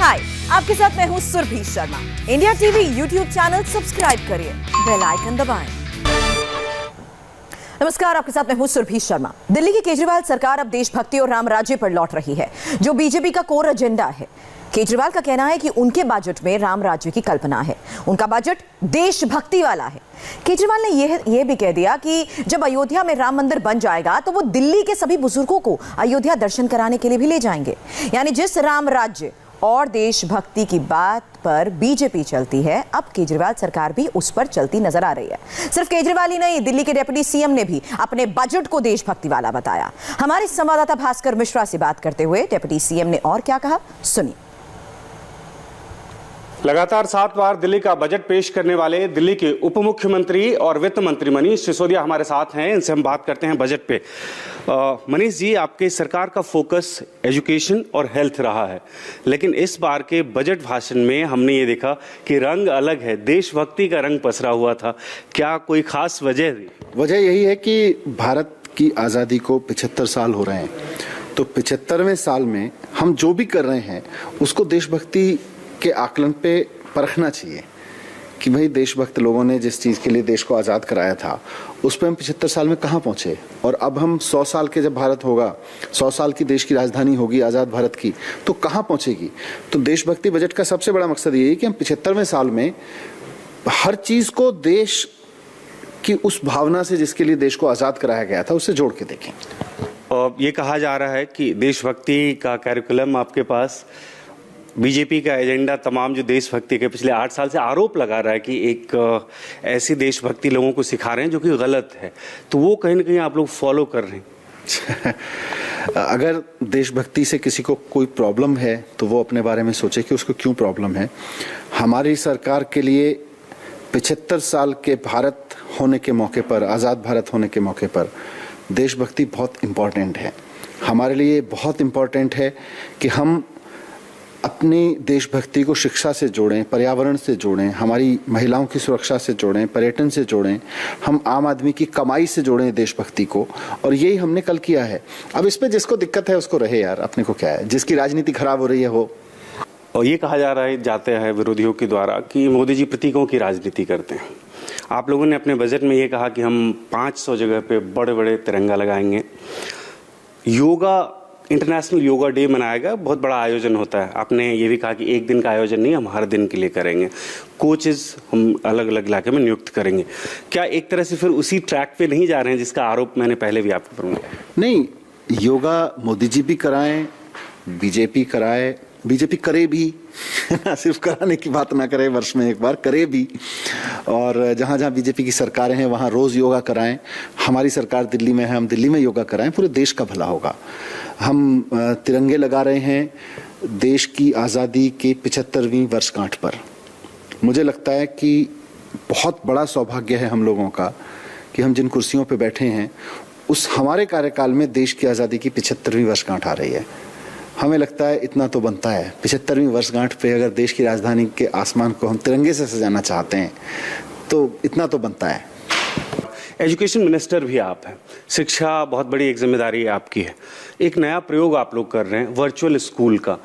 हाय, आपके साथ मैं हूं Surabhi Sharma. India TV YouTube channel subscribe करिए, बेल आइकन दबाएं। नमस्कार, आपके साथ मैं हूं सुरभि शर्मा। दिल्ली की केजरीवाल सरकार अब देशभक्ति और राम राज्य पर लौट रही है, जो बीजेपी का कोर एजेंडा है। केजरीवाल का कहना है कि उनके बजट में राम राज्य की कल्पना है, उनका बजट देशभक्ति वाला है। केजरीवाल ने यह भी कह दिया कि जब अयोध्या में राम मंदिर बन जाएगा तो वो दिल्ली के सभी बुजुर्गों को अयोध्या दर्शन कराने के लिए भी ले जाएंगे। यानी जिस राम राज्य और देशभक्ति की बात पर बीजेपी चलती है, अब केजरीवाल सरकार भी उस पर चलती नजर आ रही है। सिर्फ केजरीवाल ही नहीं, दिल्ली के डिप्टी सीएम ने भी अपने बजट को देशभक्ति वाला बताया। हमारे संवाददाता भास्कर मिश्रा से बात करते हुए डिप्टी सीएम ने और क्या कहा, सुनिए। लगातार 7 बार दिल्ली का बजट पेश करने वाले दिल्ली के उप मुख्यमंत्री और वित्त मंत्री मनीष सिसोदिया हमारे साथ हैं। इनसे हम बात करते हैं बजट पे। मनीष जी, आपके सरकार का फोकस एजुकेशन और हेल्थ रहा है, लेकिन इस बार के बजट भाषण में हमने ये देखा कि रंग अलग है, देशभक्ति का रंग पसरा हुआ था। क्या कोई खास वजह थी? वजह यही है कि भारत की आज़ादी को 75 साल हो रहे हैं, तो 75वें साल में हम जो भी कर रहे हैं उसको देशभक्ति के आकलन पे परखना चाहिए कि भाई देशभक्त लोगों ने जिस चीज़ के लिए देश को आज़ाद कराया था उस पर हम 75 साल में कहाँ पहुँचे, और अब हम 100 साल के जब भारत होगा, 100 साल की देश की राजधानी होगी आज़ाद भारत की, तो कहाँ पहुँचेगी। तो देशभक्ति बजट का सबसे बड़ा मकसद ये है कि हम 75वें साल में हर चीज़ को देश की उस भावना से जिसके लिए देश को आज़ाद कराया गया था उससे जोड़ के देखें। और ये कहा जा रहा है कि देशभक्ति का कैरिकुलम आपके पास, बीजेपी का एजेंडा तमाम जो देशभक्ति के पिछले 8 साल से आरोप लगा रहा है कि एक ऐसी देशभक्ति लोगों को सिखा रहे हैं जो कि गलत है, तो वो कहीं ना कहीं आप लोग फॉलो कर रहे हैं। अगर देशभक्ति से किसी को कोई प्रॉब्लम है तो वो अपने बारे में सोचे कि उसको क्यों प्रॉब्लम है। हमारी सरकार के लिए 75 साल के भारत होने के मौके पर, आज़ाद भारत होने के मौके पर देशभक्ति बहुत इम्पॉर्टेंट है। हमारे लिए बहुत इम्पॉर्टेंट है कि हम अपनी देशभक्ति को शिक्षा से जोड़ें, पर्यावरण से जोड़ें, हमारी महिलाओं की सुरक्षा से जोड़ें, पर्यटन से जोड़ें, हम आम आदमी की कमाई से जोड़ें देशभक्ति को, और यही हमने कल किया है। अब इस पे जिसको दिक्कत है उसको रहे यार, अपने को क्या है, जिसकी राजनीति खराब हो रही है हो। और ये कहा जा रहा है जाते हैं विरोधियों के द्वारा कि मोदी जी प्रतीकों की राजनीति करते हैं। आप लोगों ने अपने बजट में ये कहा कि हम 500 जगह पे बड़े बड़े तिरंगा लगाएंगे। योगा, इंटरनेशनल योगा डे मनाएगा, बहुत बड़ा आयोजन होता है। आपने ये भी कहा कि एक दिन का आयोजन नहीं, हम हर दिन के लिए करेंगे। कोचेस हम अलग अलग इलाके में नियुक्त करेंगे। क्या एक तरह से फिर उसी ट्रैक पे नहीं जा रहे हैं जिसका आरोप मैंने पहले भी आपको प्रमाण? नहीं, योगा मोदी जी भी कराएं, बीजेपी कराए, बीजेपी करे भी सिर्फ कराने की बात ना करे, वर्ष में एक बार करे भी। और जहाँ जहाँ बीजेपी की सरकारें हैं वहाँ रोज़ योगा कराएं। हमारी सरकार दिल्ली में है, हम दिल्ली में योगा कराएं, पूरे देश का भला होगा। हम तिरंगे लगा रहे हैं देश की आज़ादी के 75वीं वर्षगांठ पर। मुझे लगता है कि बहुत बड़ा सौभाग्य है हम लोगों का कि हम जिन कुर्सियों पर बैठे हैं उस हमारे कार्यकाल में देश की आज़ादी की 75वीं वर्षगांठ आ रही है। हमें लगता है इतना तो बनता है, 75वीं वर्षगांठ पे अगर देश की राजधानी के आसमान को हम तिरंगे से सजाना चाहते हैं तो इतना तो बनता है। एजुकेशन मिनिस्टर भी आप हैं, शिक्षा बहुत बड़ी एक जिम्मेदारी आपकी है। एक नया प्रयोग आप लोग कर रहे हैं वर्चुअल स्कूल का।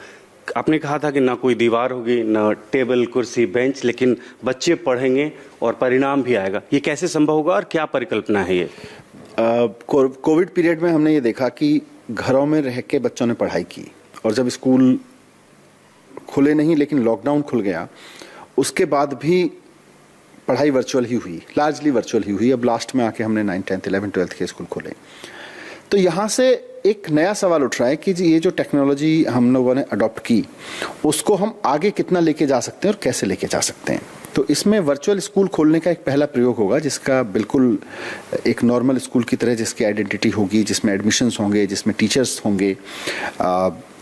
आपने कहा था कि ना कोई दीवार होगी, ना टेबल कुर्सी बेंच, लेकिन बच्चे पढ़ेंगे और परिणाम भी आएगा। ये कैसे संभव होगा और क्या परिकल्पना है ये? कोविड पीरियड में हमने ये देखा कि घरों में रह के बच्चों ने पढ़ाई की, और जब स्कूल खुले नहीं लेकिन लॉकडाउन खुल गया, उसके बाद भी पढ़ाई वर्चुअल ही हुई, लार्जली वर्चुअल ही हुई। अब लास्ट में आके हमने 9th, 10th, 11th, 12th के स्कूल खोले। तो यहाँ से एक नया सवाल उठ रहा है कि ये जो टेक्नोलॉजी हम लोगों ने अडॉप्ट की उसको हम आगे कितना लेके जा सकते हैं और कैसे लेके जा सकते हैं। तो इसमें वर्चुअल स्कूल खोलने का एक पहला प्रयोग होगा, जिसका बिल्कुल एक नॉर्मल स्कूल की तरह जिसकी आइडेंटिटी होगी, जिसमें एडमिशन्स होंगे, जिसमें टीचर्स होंगे,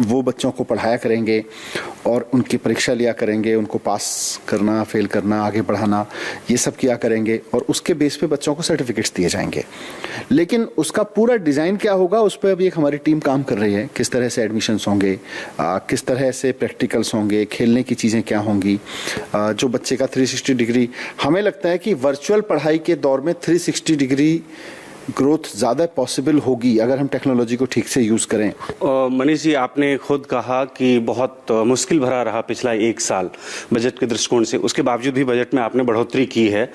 वो बच्चों को पढ़ाया करेंगे और उनकी परीक्षा लिया करेंगे, उनको पास करना, फेल करना, आगे बढ़ाना, ये सब किया करेंगे, और उसके बेस पे बच्चों को सर्टिफिकेट्स दिए जाएंगे। लेकिन उसका पूरा डिज़ाइन क्या होगा उस पर अभी एक हमारी टीम काम कर रही है। किस तरह से एडमिशन्स होंगे, किस तरह से प्रैक्टिकल्स होंगे, खेलने की चीज़ें क्या होंगी, जो बच्चे का 360 डिग्री, हमें लगता है कि वर्चुअल पढ़ाई के दौर में 360 डिग्री ग्रोथ ज़्यादा पॉसिबल होगी अगर हम टेक्नोलॉजी को ठीक से यूज़ करें। मनीष जी, आपने खुद कहा कि बहुत मुश्किल भरा रहा पिछला एक साल बजट के दृष्टिकोण से, उसके बावजूद भी बजट में आपने बढ़ोतरी की है।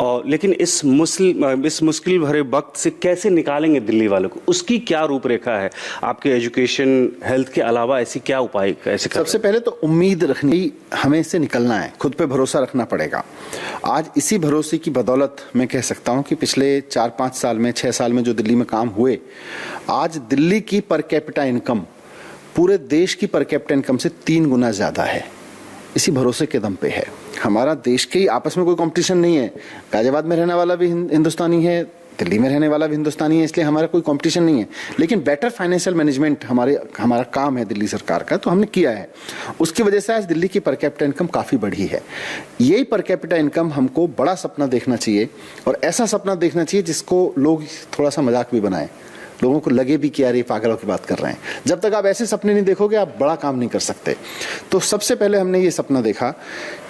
लेकिन इस मुश्किल भरे वक्त से कैसे निकालेंगे दिल्ली वालों को, उसकी क्या रूपरेखा है? आपके एजुकेशन हेल्थ के अलावा ऐसी क्या उपाय ऐसे सबसे पहले तो उम्मीद रखनी, हमें इससे निकलना है, खुद पे भरोसा रखना पड़ेगा। आज इसी भरोसे की बदौलत मैं कह सकता हूं कि पिछले 4-5 साल में 6 साल में जो दिल्ली में काम हुए, आज दिल्ली की पर कैपिटा इनकम पूरे देश की पर कैपिटा इनकम से 3 गुना ज्यादा है। इसी भरोसे के दम पे है। हमारा देश के ही आपस में कोई कंपटीशन नहीं है। गाजियाबाद में रहने वाला भी हिंदुस्तानी है, दिल्ली में रहने वाला भी हिंदुस्तानी है, इसलिए हमारा कोई कंपटीशन नहीं है। लेकिन बेटर फाइनेंशियल मैनेजमेंट हमारा काम है दिल्ली सरकार का, तो हमने किया है। उसकी वजह से आज दिल्ली की पर कैपिटा इनकम काफ़ी बढ़ी है। यही पर कैपिटा इनकम हमको बड़ा सपना देखना चाहिए, और ऐसा सपना देखना चाहिए जिसको लोग थोड़ा सा मजाक भी बनाएं, लोगों को लगे भी कि यार ये पागलों की बात कर रहे हैं। जब तक आप ऐसे सपने नहीं देखोगे, आप बड़ा काम नहीं कर सकते। तो सबसे पहले हमने ये सपना देखा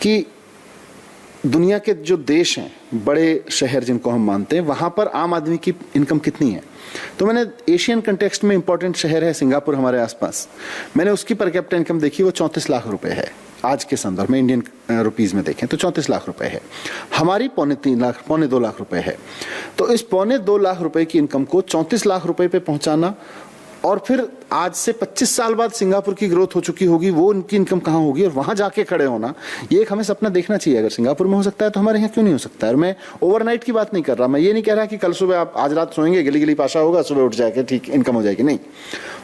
कि दुनिया के जो देश हैं, बड़े शहर जिनको हम मानते हैं, वहां पर आम आदमी की इनकम कितनी है। तो मैंने एशियन कंटेक्स्ट में इंपॉर्टेंट शहर है सिंगापुर हमारे आसपास, मैंने उसकी पर कैपिटा इनकम देखी, वो 34 लाख रुपए है आज के संदर्भ में। इंडियन रुपीज में देखें तो 34 लाख रुपए है। हमारी 2.25 लाख रुपए है। तो इस 2.25 लाख रुपए की इनकम को 34 लाख रुपए पे पहुंचाना, और फिर आज से 25 साल बाद सिंगापुर की ग्रोथ हो चुकी होगी, वो उनकी इनकम कहाँ होगी, और वहां जाके खड़े होना, ये एक हमें सपना देखना चाहिए। अगर सिंगापुर में हो सकता है तो हमारे यहाँ क्यों नहीं हो सकता है। और मैं ओवरनाइट की बात नहीं कर रहा, मैं ये नहीं कह रहा कि कल सुबह आप आज रात सोएंगे, गिली गिली पाशा होगा, सुबह उठ जाएगा, ठीक इनकम हो जाएगी, नहीं।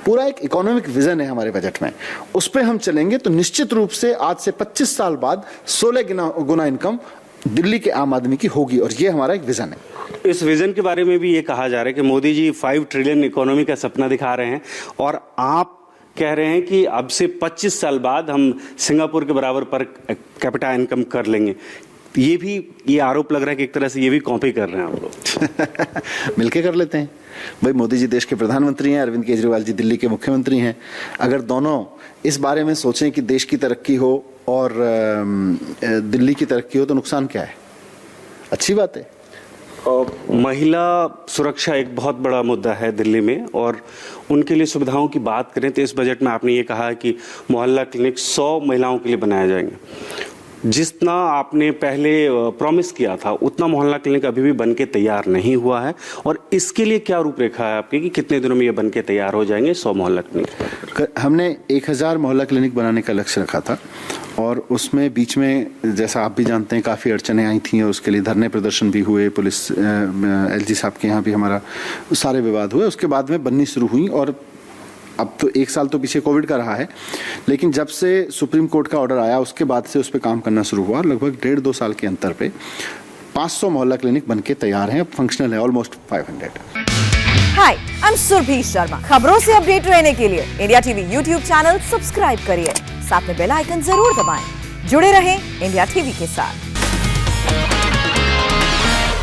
पूरा एक इकोनॉमिक विजन है हमारे बजट में, उस पर हम चलेंगे तो निश्चित रूप से आज से 25 साल बाद 16 गुना इनकम दिल्ली के आम आदमी की होगी, और ये हमारा एक विजन है। इस विजन के बारे में भी ये कहा जा रहा है कि मोदी जी 5 ट्रिलियन इकोनॉमी का सपना दिखा रहे हैं, और आप कह रहे हैं कि अब से 25 साल बाद हम सिंगापुर के बराबर पर कैपिटा इनकम कर लेंगे। ये आरोप लग रहा है कि एक तरह से ये भी कॉपी कर रहे हैं आप लोग। मिलके कर लेते हैं भाई। मोदी जी देश के प्रधानमंत्री हैं, अरविंद केजरीवाल जी दिल्ली के मुख्यमंत्री हैं। अगर दोनों इस बारे में सोचें कि देश की तरक्की हो और दिल्ली की तरक्की हो, तो नुकसान क्या है? अच्छी बात है। महिला सुरक्षा एक बहुत बड़ा मुद्दा है दिल्ली में, और उनके लिए सुविधाओं की बात करें तो इस बजट में आपने ये कहा है कि मोहल्ला क्लिनिक 100 महिलाओं के लिए बनाए जाएंगे। जितना आपने पहले प्रॉमिस किया था, उतना मोहल्ला क्लिनिक अभी भी बनके तैयार नहीं हुआ है, और इसके लिए क्या रूपरेखा है आपकी कि कितने दिनों में ये बनके तैयार हो जाएंगे 100 मोहल्ला क्लिनिक? हमने 1000 मोहल्ला क्लिनिक बनाने का लक्ष्य रखा था, और उसमें बीच में जैसा आप भी जानते हैं काफ़ी अड़चनें आई थी, और उसके लिए धरने प्रदर्शन भी हुए, पुलिस LG साहब के यहाँ भी हमारा सारे विवाद हुए। उसके बाद में बननी शुरू हुई, और अब तो 1 साल तो पीछे कोविड का रहा है, लेकिन जब से सुप्रीम कोर्ट का ऑर्डर आया उसके बाद से उस पर काम करना शुरू हुआ। लगभग 1.5-2 साल के अंतर पे 500 मोहल्ला क्लिनिक बनके तैयार हैं, अब फंक्शनल है, almost 500। Hi, I am Surabhi Sharma. खबरों से अपडेट रहने के लिए India TV YouTube channel subscribe करिए, साथ में बेल आइकन जरूर दबाएं। जुड़े रहें इंडिया टीवी के साथ।